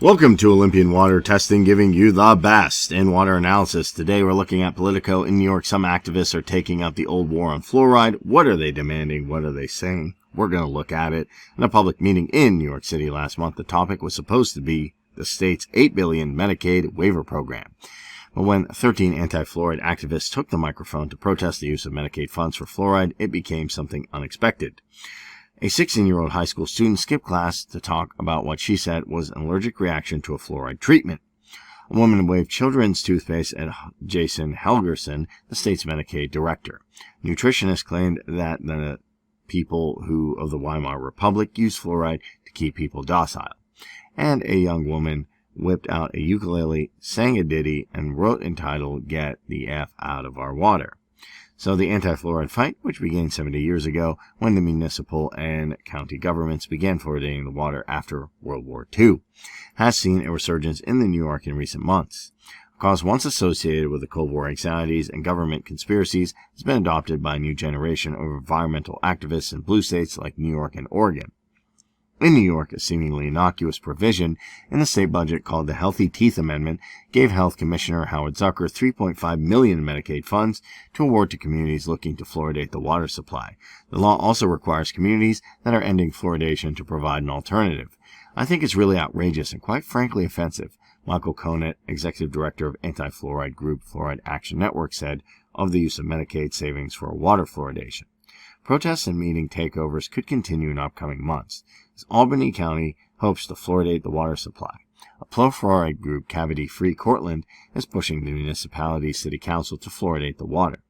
Welcome to Olympian Water Testing, giving you the best in water analysis. Today we're looking at Politico. In New York, some activists are taking up the old war on fluoride. What are they demanding? What are they saying? We're going to look at it. In a public meeting in New York City last month, the topic was supposed to be the state's $8 billion Medicaid waiver program. But when 13 anti-fluoride activists took the microphone to protest the use of Medicaid funds for fluoride, it became something unexpected. A 16-year-old high school student skipped class to talk about what she said was an allergic reaction to a fluoride treatment. A woman waved children's toothpaste at Jason Helgerson, the state's Medicaid director. Nutritionists claimed that the people of the Weimar Republic used fluoride to keep people docile. And a young woman whipped out a ukulele, sang a ditty, and wrote entitled, "Get the F Out of Our Water." So the anti-fluoride fight, which began 70 years ago when the municipal and county governments began fluoridating the water after World War II, has seen a resurgence in New York in recent months. A cause once associated with the Cold War anxieties and government conspiracies has been adopted by a new generation of environmental activists in blue states like New York and Oregon. In New York, a seemingly innocuous provision in the state budget called the Healthy Teeth Amendment gave Health Commissioner Howard Zucker $3.5 million in Medicaid funds to award to communities looking to fluoridate the water supply. The law also requires communities that are ending fluoridation to provide an alternative. I think it's really outrageous and quite frankly offensive, Michael Conant, executive director of anti-fluoride group Fluoride Action Network, said of the use of Medicaid savings for water fluoridation. Protests and meeting takeovers could continue in upcoming months, as Albany County hopes to fluoridate the water supply. A pro-fluoride group, Cavity Free Cortland, is pushing the municipality's city council to fluoridate the water.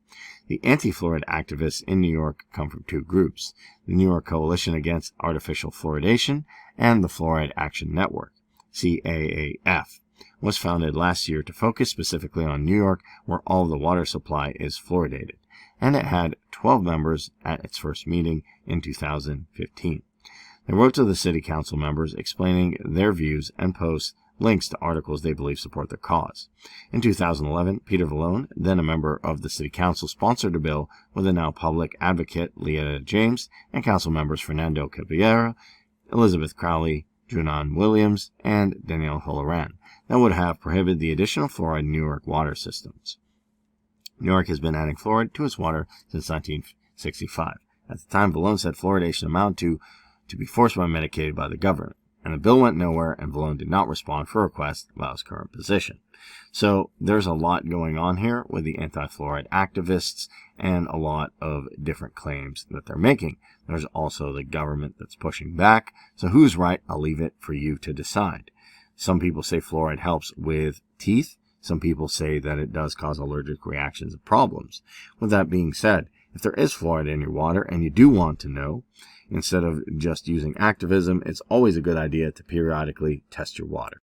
The anti-fluoride activists in New York come from two groups, the New York Coalition Against Artificial Fluoridation and the Fluoride Action Network, CAAF, was founded last year to focus specifically on New York, where all of the water supply is fluoridated, and it had 12 members at its first meeting in 2015. They wrote to the city council members explaining their views and post links to articles they believe support their cause. In 2011, Peter Vallone, then a member of the city council, sponsored a bill with the now public advocate Leah James and council members Fernando Caballero, Elizabeth Crowley, Junan Williams, and Danielle Holoran that would have prohibited the additional fluoride in New York water systems. New York has been adding fluoride to its water since 1965. At the time, Vallone said fluoridation amounted to be forced by Medicaid by the government, and the bill went nowhere, and Vallone did not respond for requests about his current position. So there's a lot going on here with the anti-fluoride activists and a lot of different claims that they're making. There's also the government that's pushing back. So who's right? I'll leave it for you to decide. Some people say fluoride helps with teeth. Some people say that it does cause allergic reactions and problems. With that being said, if there is fluoride in your water and you do want to know, instead of just using activism, it's always a good idea to periodically test your water.